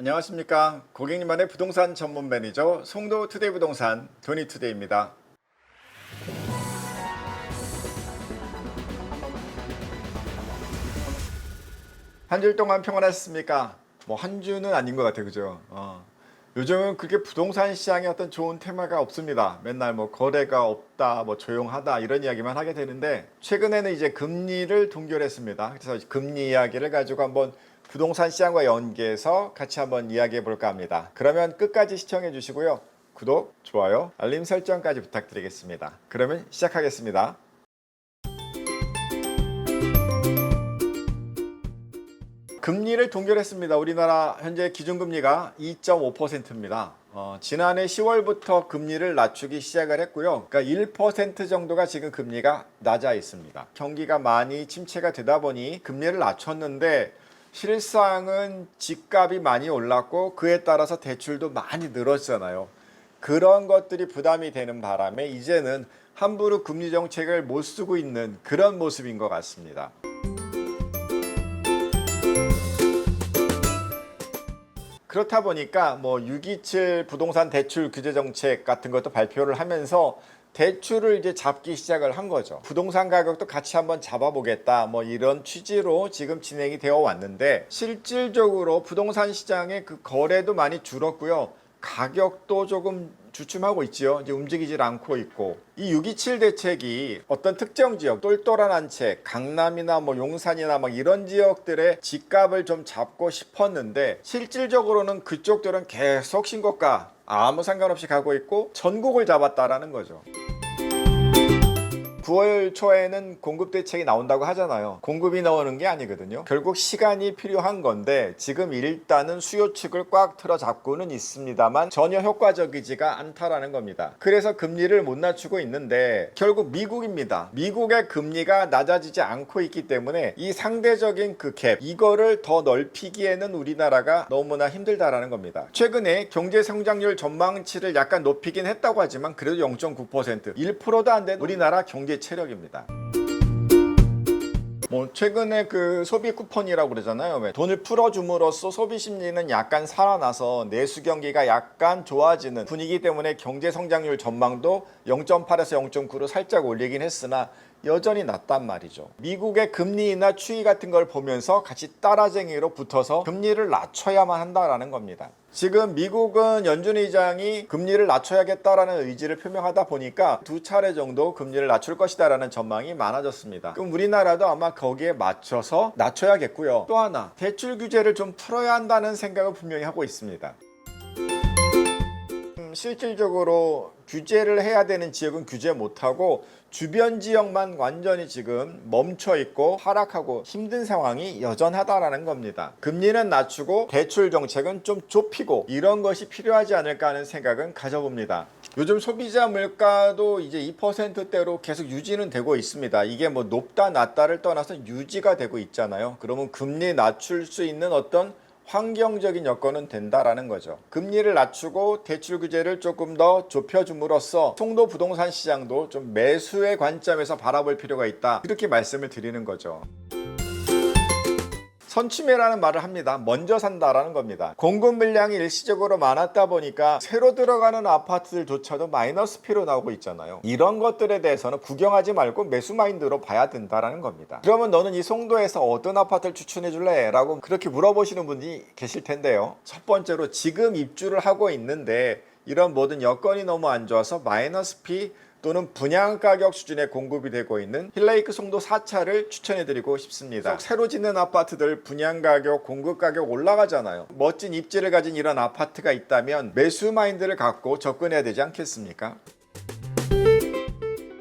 안녕하십니까. 고객님만의 부동산 전문 매니저 송도투데이 부동산 도니투데이입니다. 한 주일 동안 평안하셨습니까? 뭐 한 주는 아닌 것 같아요. 그죠? 요즘은 그렇게 부동산 시장에 어떤 좋은 테마가 없습니다. 맨날 뭐 거래가 없다, 뭐 조용하다 이런 이야기만 하게 되는데 최근에는 이제 금리를 동결했습니다. 그래서 금리 이야기를 가지고 한번 부동산 시장과 연계해서 같이 한번 이야기해 볼까 합니다. 그러면 끝까지 시청해 주시고요. 구독, 좋아요, 알림 설정까지 부탁드리겠습니다. 그러면 시작하겠습니다. 금리를 동결했습니다. 우리나라 현재 기준금리가 2.5%입니다. 지난해 10월부터 금리를 낮추기 시작을 했고요. 그러니까 1% 정도가 지금 금리가 낮아 있습니다. 경기가 많이 침체가 되다 보니 금리를 낮췄는데 실상은 집값이 많이 올랐고 그에 따라서 대출도 많이 늘었잖아요. 그런 것들이 부담이 되는 바람에 이제는 함부로 금리 정책을 못 쓰고 있는 그런 모습인 것 같습니다. 그렇다 보니까 뭐 627 부동산 대출 규제 정책 같은 것도 발표를 하면서 대출을 이제 잡기 시작을 한 거죠. 부동산 가격도 같이 한번 잡아보겠다 뭐 이런 취지로 지금 진행이 되어 왔는데 실질적으로 부동산 시장의 그 거래도 많이 줄었고요. 가격도 조금 주춤하고 있지요. 이제 움직이질 않고 있고 이 627 대책이 어떤 특정 지역 똘똘한 한 채 강남이나 뭐 용산이나 막 이런 지역들의 집값을 좀 잡고 싶었는데 실질적으로는 그쪽들은 계속 신고가 아무 상관없이 가고 있고 전국을 잡았다라는 거죠. 9월 초에는 공급 대책이 나온다고 하잖아요. 공급이 나오는 게 아니거든요. 결국 시간이 필요한 건데 지금 일단은 수요 측을 꽉 틀어 잡고는 있습니다만 전혀 효과적이지가 않다라는 겁니다. 그래서 금리를 못 낮추고 있는데 결국 미국입니다. 미국의 금리가 낮아지지 않고 있기 때문에 이 상대적인 그 갭 이거를 더 넓히기에는 우리나라가 너무나 힘들다라는 겁니다. 최근에 경제 성장률 전망치를 약간 높이긴 했다고 하지만 그래도 0.9% 1%도 안 되는 우리나라 경제 체력입니다. 뭐 최근에 그 소비 쿠폰이라고 그러잖아요. 왜 돈을 풀어줌으로써 소비 심리는 약간 살아나서 내수 경기가 약간 좋아지는 분위기 때문에 경제 성장률 전망도 0.8에서 0.9로 살짝 올리긴 했으나 여전히 낮단 말이죠. 미국의 금리 인하 추이 같은 걸 보면서 같이 따라쟁이로 붙어서 금리를 낮춰야만 한다라는 겁니다. 지금 미국은 연준 의장이 금리를 낮춰야겠다라는 의지를 표명하다 보니까 두 차례 정도 금리를 낮출 것이다라는 전망이 많아졌습니다. 그럼 우리나라도 아마 거기에 맞춰서 낮춰야겠고요. 또 하나 대출 규제를 좀 풀어야 한다는 생각을 분명히 하고 있습니다. 실질적으로 규제를 해야 되는 지역은 규제 못하고 주변 지역만 완전히 지금 멈춰 있고 하락하고 힘든 상황이 여전하다라는 겁니다. 금리는 낮추고 대출 정책은 좀 좁히고 이런 것이 필요하지 않을까 하는 생각은 가져봅니다. 요즘 소비자 물가도 이제 2%대로 계속 유지는 되고 있습니다. 이게 뭐 높다 낮다를 떠나서 유지가 되고 있잖아요. 그러면 금리 낮출 수 있는 어떤 환경적인 여건은 된다라는 거죠. 금리를 낮추고 대출 규제를 조금 더 좁혀줌으로써 송도 부동산 시장도 좀 매수의 관점에서 바라볼 필요가 있다. 이렇게 말씀을 드리는 거죠. 선취매라는 말을 합니다. 먼저 산다라는 겁니다. 공급 물량이 일시적으로 많았다 보니까 새로 들어가는 아파트들조차도 마이너스 피로 나오고 있잖아요. 이런 것들에 대해서는 구경하지 말고 매수 마인드로 봐야 된다라는 겁니다. 그러면 너는 이 송도에서 어떤 아파트를 추천해 줄래? 라고 그렇게 물어보시는 분이 계실 텐데요. 첫 번째로 지금 입주를 하고 있는데 이런 모든 여건이 너무 안 좋아서 마이너스 피 또는 분양가격 수준의 공급이 되고 있는 힐레이크 송도 4차를 추천해드리고 싶습니다. 새로 짓는 아파트들 분양가격, 공급가격 올라가잖아요. 멋진 입지를 가진 이런 아파트가 있다면 매수 마인드를 갖고 접근해야 되지 않겠습니까?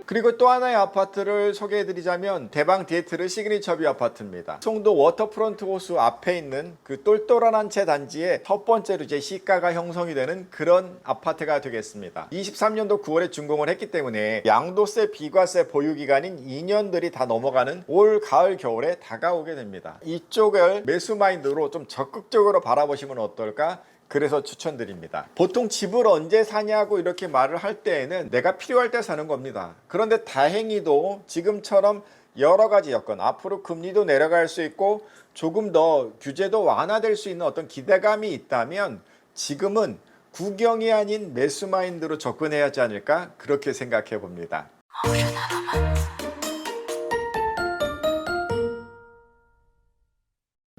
그리고 또 하나의 아파트를 소개해드리자면 대방 디에트르 시그니처 뷰 아파트입니다. 송도 워터프론트 호수 앞에 있는 그 똘똘한 한 채 단지에 첫 번째로 이제 시가가 형성이 되는 그런 아파트가 되겠습니다. 23년도 9월에 준공을 했기 때문에 양도세, 비과세 보유기간인 2년들이 다 넘어가는 올 가을 겨울에 다가오게 됩니다. 이쪽을 매수 마인드로 좀 적극적으로 바라보시면 어떨까? 그래서 추천드립니다. 보통 집을 언제 사냐고 이렇게 말을 할 때에는 내가 필요할 때 사는 겁니다. 그런데 다행히도 지금처럼 여러 가지 여건, 앞으로 금리도 내려갈 수 있고 조금 더 규제도 완화될 수 있는 어떤 기대감이 있다면 지금은 구경이 아닌 매수 마인드로 접근해야 하지 않을까 그렇게 생각해 봅니다.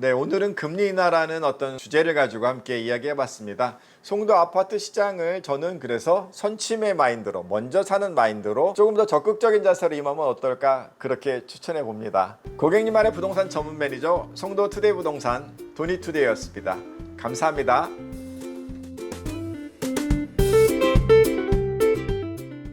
네, 오늘은 금리 인하라는 어떤 주제를 가지고 함께 이야기해 봤습니다. 송도 아파트 시장을 저는 그래서 선취매 마인드로, 먼저 사는 마인드로 조금 더 적극적인 자세로 임하면 어떨까 그렇게 추천해 봅니다. 고객님만의 부동산 전문 매니저 송도 투데이 부동산 도니투데이였습니다. 감사합니다.